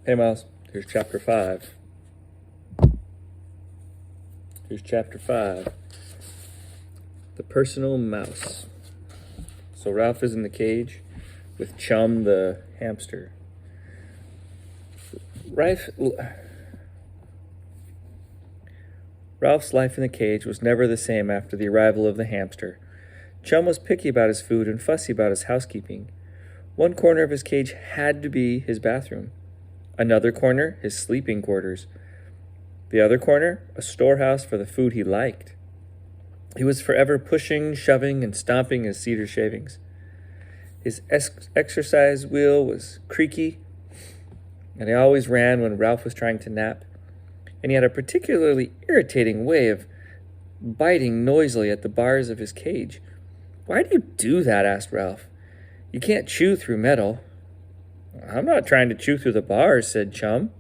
Hey, Miles. Here's chapter 5. Here's chapter 5. The Personal Mouse. So Ralph is in the cage with Chum the hamster. Ralph's life in the cage was never the same after the arrival of the hamster. Chum was picky about his food and fussy about his housekeeping. One corner of his cage had to be his bathroom. Another corner, his sleeping quarters. The other corner, a storehouse for the food he liked. He was forever pushing, shoving, and stomping his cedar shavings. His exercise wheel was creaky, and he always ran when Ralph was trying to nap. And he had a particularly irritating way of biting noisily at the bars of his cage. "Why do you do that?" asked Ralph. "You can't chew through metal." "I'm not trying to chew through the bars," said Chum.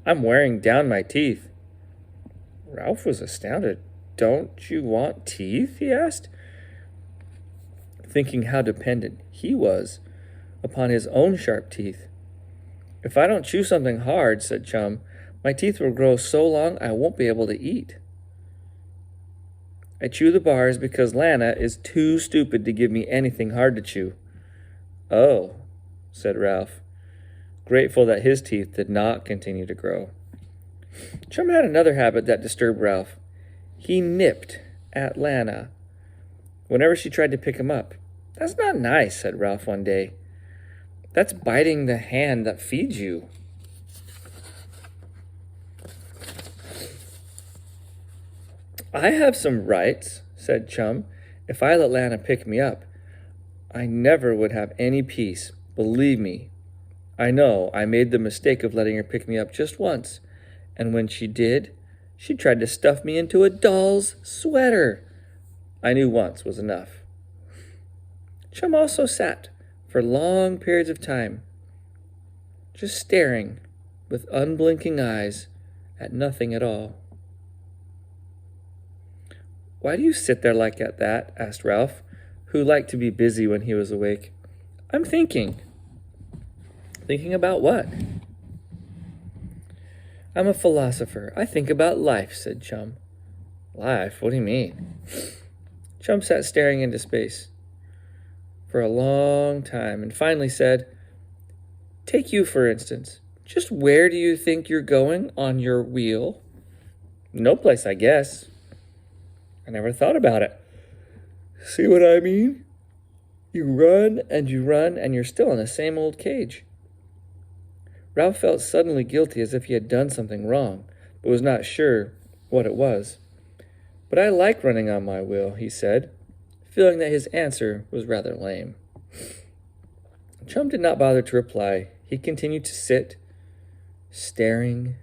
"I'm wearing down my teeth." Ralph was astounded. "Don't you want teeth?" he asked, thinking how dependent he was upon his own sharp teeth. "If I don't chew something hard," said Chum, "my teeth will grow so long I won't be able to eat." "I chew the bars because Lana is too stupid to give me anything hard to chew." "Oh," said Ralph, grateful that his teeth did not continue to grow. Chum had another habit that disturbed Ralph. He nipped at Lana whenever she tried to pick him up. "That's not nice," said Ralph one day. "That's biting the hand that feeds you." "I have some rights," said Chum. "If I let Lana pick me up, I never would have any peace. Believe me. I know I made the mistake of letting her pick me up just once, and when she did, she tried to stuff me into a doll's sweater. I knew once was enough." Chum also sat for long periods of time, just staring with unblinking eyes at nothing at all. "Why do you sit there like that?" asked Ralph, who liked to be busy when he was awake. "I'm thinking." "Thinking about what?" "I'm a philosopher. I think about life," said Chum. "Life? What do you mean?" Chum sat staring into space for a long time and finally said, "Take you, for instance. Just where do you think you're going on your wheel?" "No place, I guess." "I never thought about it." "See what I mean? You run, and you're still in the same old cage." Ralph felt suddenly guilty, as if he had done something wrong, but was not sure what it was. "But I like running on my wheel," he said, feeling that his answer was rather lame. Chum did not bother to reply. He continued to sit, staring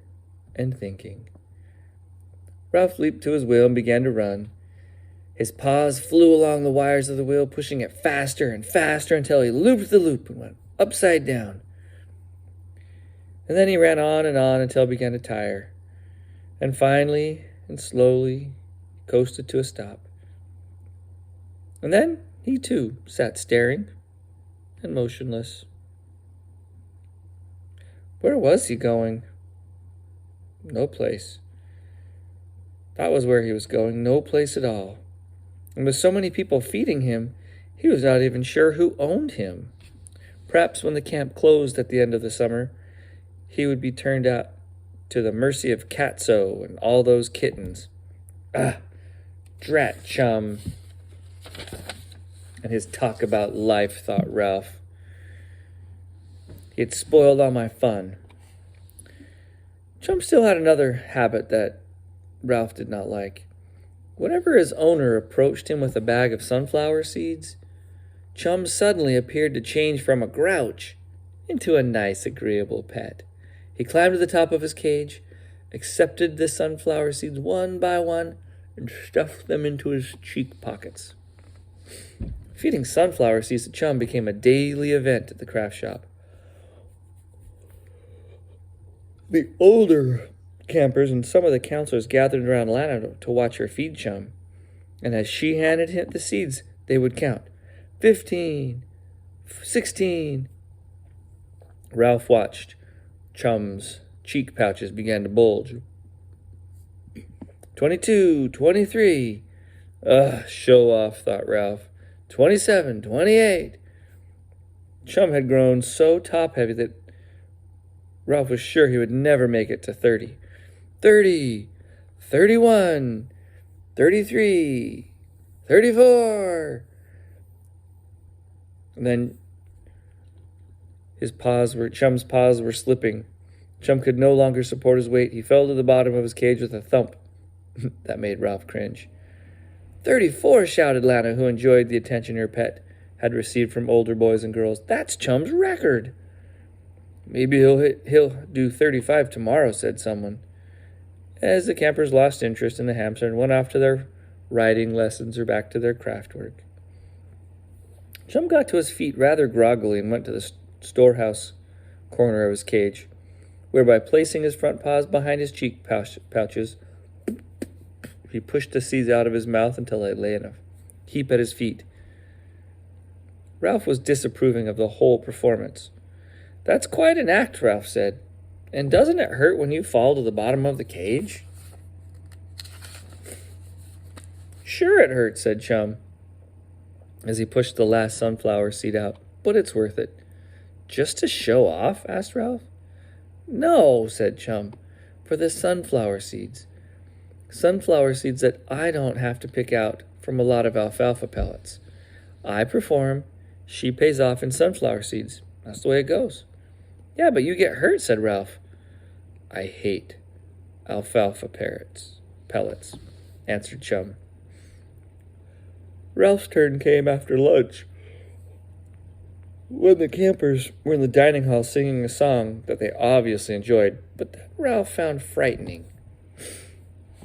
and thinking. Ralph leaped to his wheel and began to run. His paws flew along the wires of the wheel, pushing it faster and faster until he looped the loop and went upside down. And then he ran on until he began to tire. And finally and slowly coasted to a stop. And then he too sat staring and motionless. Where was he going? No place. That was where he was going, no place at all. And with so many people feeding him, he was not even sure who owned him. Perhaps when the camp closed at the end of the summer, he would be turned out to the mercy of Catso and all those kittens. Drat Chum and his talk about life, thought Ralph. He had spoiled all my fun. Chum still had another habit that Ralph did not like. Whenever his owner approached him with a bag of sunflower seeds, Chum suddenly appeared to change from a grouch into a nice, agreeable pet. He climbed to the top of his cage, accepted the sunflower seeds one by one, and stuffed them into his cheek pockets. Feeding sunflower seeds to Chum became a daily event at the craft shop. The older campers and some of the counselors gathered around Lana to watch her feed Chum, and as she handed him the seeds, they would count. 15, 16. Ralph watched, Chum's cheek pouches began to bulge. 22, 23. Ugh, show off, thought Ralph. 27, 28. Chum had grown so top-heavy that Ralph was sure he would never make it to 30. 30, 31, 33, 34. And then Chum's paws were slipping. Chum could no longer support his weight. He fell to the bottom of his cage with a thump. That made Ralph cringe. 34, shouted Lana, who enjoyed the attention her pet had received from older boys and girls. That's Chum's record. Maybe he'll do 35 tomorrow, said someone, as the campers lost interest in the hamster and went off to their riding lessons or back to their craft work. Chum got to his feet rather groggily and went to the storehouse corner of his cage, where by placing his front paws behind his cheek pouches, he pushed the seeds out of his mouth until they lay in a heap at his feet. Ralph was disapproving of the whole performance. That's quite an act, Ralph said. And doesn't it hurt when you fall to the bottom of the cage? Sure it hurts, said Chum, as he pushed the last sunflower seed out. But it's worth it. Just to show off? Asked Ralph. No, said Chum, for the sunflower seeds. Sunflower seeds that I don't have to pick out from a lot of alfalfa pellets. I perform, she pays off in sunflower seeds. That's the way it goes. Yeah, but you get hurt, said Ralph. I hate alfalfa pellets, answered Chum. Ralph's turn came after lunch, when the campers were in the dining hall singing a song that they obviously enjoyed, but that Ralph found frightening.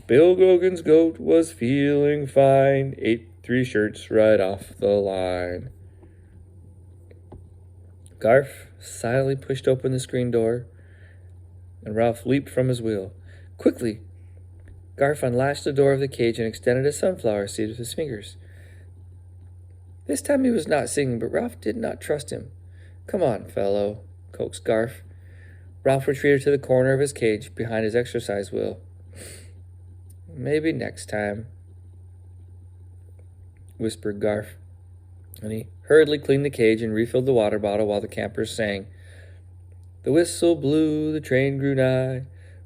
Bill Grogan's goat was feeling fine, ate 3 shirts right off the line. Garf silently pushed open the screen door, and Ralph leaped from his wheel. Quickly, Garf unlatched the door of the cage and extended a sunflower seed with his fingers. This time he was not singing, but Ralph did not trust him. Come on, fellow, coaxed Garf. Ralph retreated to the corner of his cage behind his exercise wheel. Maybe next time, whispered Garf, and he hurriedly cleaned the cage and refilled the water bottle while the campers sang. The whistle blew, the train grew nigh,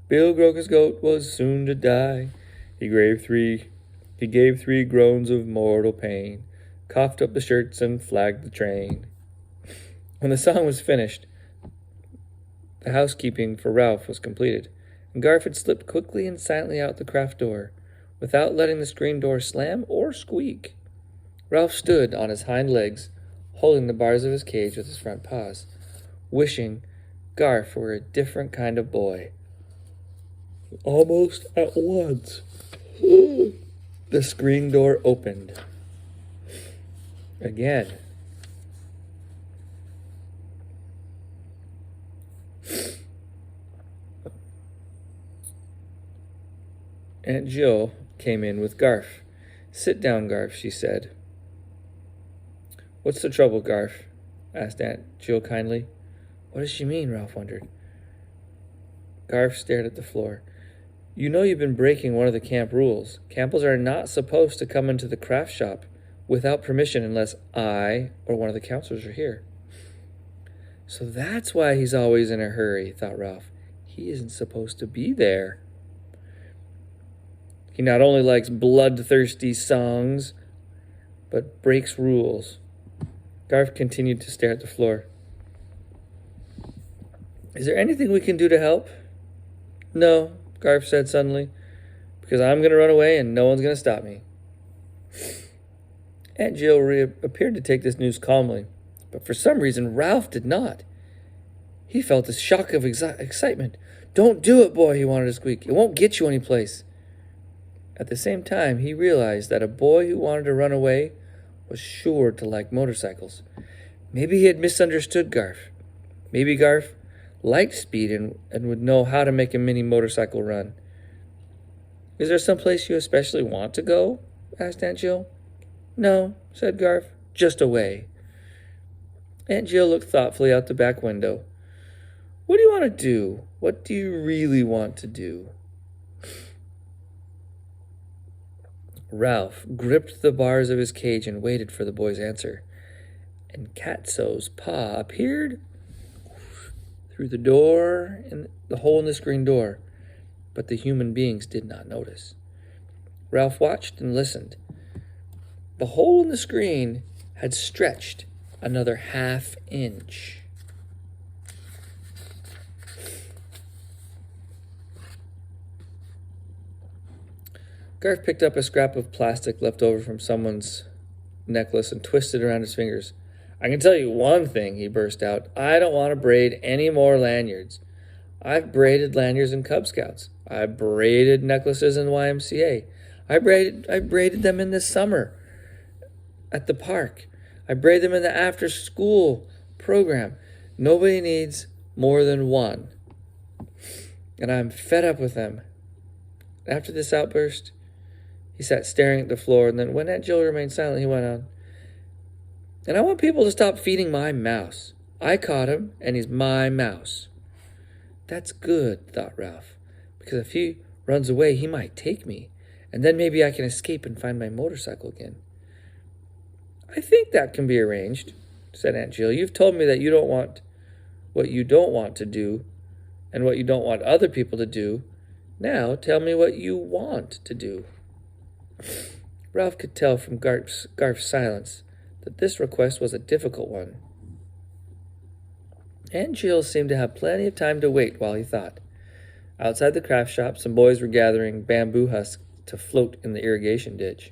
Bill Grogan's goat was soon to die. He gave 3 groans of mortal pain, coughed up the shirts and flagged the train. When the song was finished, the housekeeping for Ralph was completed, and Garf had slipped quickly and silently out the craft door, without letting the screen door slam or squeak. Ralph stood on his hind legs, holding the bars of his cage with his front paws, wishing Garf were a different kind of boy. Almost at once, the screen door opened. Again. Aunt Jill came in with Garf. Sit down, Garf, she said. What's the trouble, Garf? Asked Aunt Jill kindly. What does she mean? Ralph wondered. Garf stared at the floor. You know you've been breaking one of the camp rules. Campbells are not supposed to come into the craft shop without permission unless I or one of the counselors are here. So that's why he's always in a hurry, thought Ralph. He isn't supposed to be there. He not only likes bloodthirsty songs, but breaks rules. Garf continued to stare at the floor. Is there anything we can do to help? No, Garf said suddenly, because I'm going to run away and no one's going to stop me. Aunt Jill appeared to take this news calmly, but for some reason Ralph did not. He felt a shock of excitement. Don't do it, boy, he wanted to squeak. It won't get you anyplace. At the same time, he realized that a boy who wanted to run away was sure to like motorcycles. Maybe he had misunderstood Garf. Maybe Garf liked speed and would know how to make a mini motorcycle run. Is there some place you especially want to go? Asked Aunt Jill. No, said Garf, just away. Aunt Jill looked thoughtfully out the back window. What do you want to do? What do you really want to do? Ralph gripped the bars of his cage and waited for the boy's answer. And Catso's paw appeared through the door, in the hole in the screen door, but the human beings did not notice. Ralph watched and listened. The hole in the screen had stretched another half-inch. Garth picked up a scrap of plastic left over from someone's necklace and twisted around his fingers. I can tell you one thing, he burst out. I don't want to braid any more lanyards. I've braided lanyards in Cub Scouts. I braided necklaces in YMCA. I braided them in the summer at the park. I braid them in the after-school program. Nobody needs more than one. And I'm fed up with them. After this outburst, he sat staring at the floor, and then when Aunt Jill remained silent, he went on. And I want people to stop feeding my mouse. I caught him, and he's my mouse. That's good, thought Ralph, because if he runs away, he might take me, and then maybe I can escape and find my motorcycle again. I think that can be arranged, said Aunt Jill. You've told me that you don't want what you don't want to do and what you don't want other people to do. Now tell me what you want to do. Ralph could tell from Garf's silence that this request was a difficult one. Aunt Jill seemed to have plenty of time to wait while he thought. Outside the craft shop, some boys were gathering bamboo husks to float in the irrigation ditch.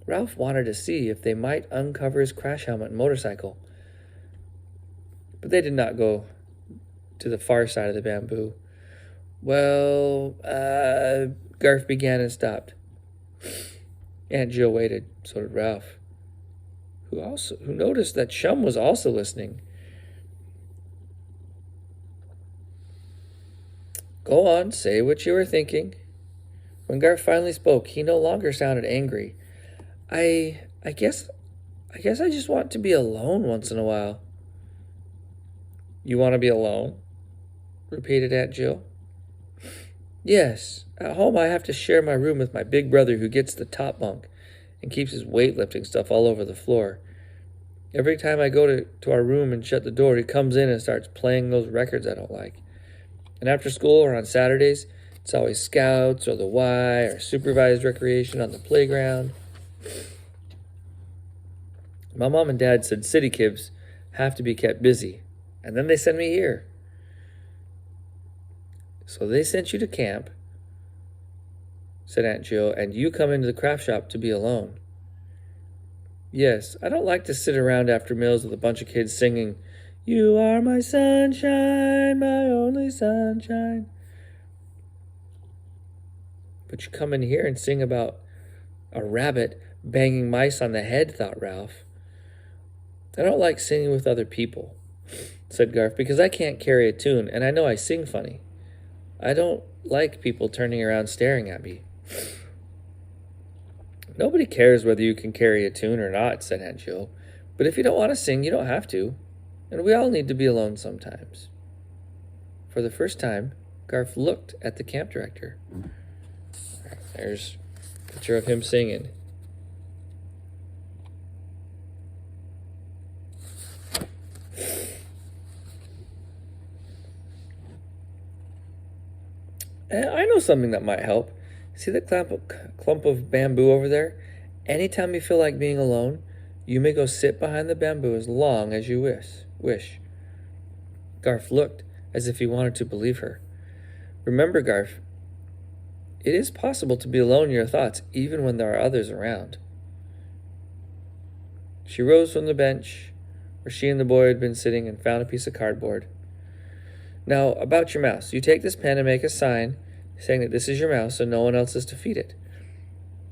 Ralph wanted to see if they might uncover his crash helmet and motorcycle, but they did not go to the far side of the bamboo. Well, Garf began and stopped. Aunt Jill waited, so did Ralph, who noticed that Chum was also listening. Go on, say what you were thinking. When Garf finally spoke, he no longer sounded angry. I guess I just want to be alone once in a while. You want to be alone? Repeated Aunt Jill. Yes. At home I have to share my room with my big brother who gets the top bunk and keeps his weightlifting stuff all over the floor. Every time I go to our room and shut the door, he comes in and starts playing those records I don't like. And after school or on Saturdays, it's always Scouts or the Y or supervised recreation on the playground. My mom and dad said city kids have to be kept busy, and then they send me here. So they sent you to camp, said Aunt Jill, and you come into the craft shop to be alone. Yes, I don't like to sit around after meals with a bunch of kids singing, You are my sunshine, my only sunshine. But you come in here and sing about a rabbit banging mice on the head, thought Ralph. I don't like singing with other people, said Garf, because I can't carry a tune, and I know I sing funny. I don't like people turning around staring at me. Nobody cares whether you can carry a tune or not, said Aunt Jill. But if you don't want to sing, you don't have to. And we all need to be alone sometimes. For the first time, Garf looked at the camp director. There's a picture of him singing. I know something that might help. See that clump of bamboo over there? Anytime you feel like being alone, you may go sit behind the bamboo as long as you wish. Garf looked as if he wanted to believe her. Remember, Garf, it is possible to be alone in your thoughts even when there are others around. She rose from the bench where she and the boy had been sitting and found a piece of cardboard. Now, about your mouse. You take this pen and make a sign saying that this is your mouse so no one else is to feed it.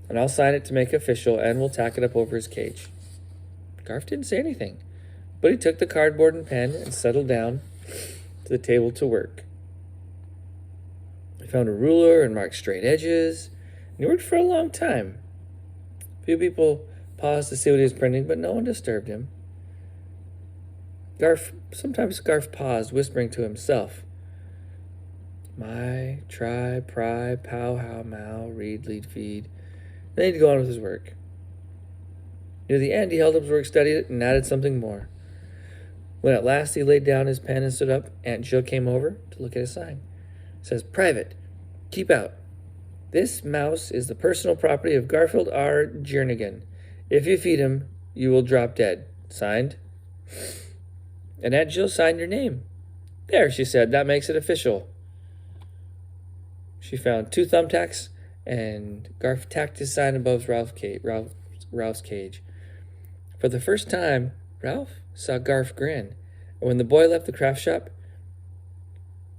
And I'll sign it to make it official, and we'll tack it up over his cage. Garf didn't say anything, but he took the cardboard and pen and settled down to the table to work. He found a ruler and marked straight edges, and he worked for a long time. A few people paused to see what he was printing, but no one disturbed him. Sometimes Garf paused, whispering to himself. My, try, pry, pow, how, mow, read, lead, feed. Then he'd go on with his work. Near the end, he held up his work, studied it, and added something more. When at last he laid down his pen and stood up, Aunt Jill came over to look at his sign. It says, Private. Keep out. This mouse is the personal property of Garfield R. Jernigan. If you feed him, you will drop dead. Signed. And Aunt Jill signed your name. There, she said, that makes it official. She found 2 thumbtacks, and Garf tacked his sign above Ralph's cage. For the first time, Ralph saw Garf grin, and when the boy left the craft shop,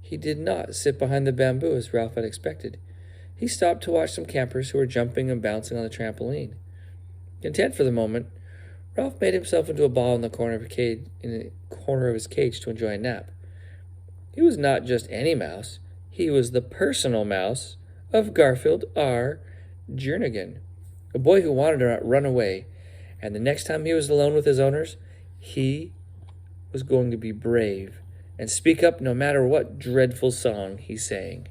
he did not sit behind the bamboo as Ralph had expected. He stopped to watch some campers who were jumping and bouncing on the trampoline. Content for the moment, Ralph made himself into a ball in the corner of his cage to enjoy a nap. He was not just any mouse. He was the personal mouse of Garfield R. Jernigan, a boy who wanted to run away, and the next time he was alone with his owners, he was going to be brave and speak up no matter what dreadful song he sang.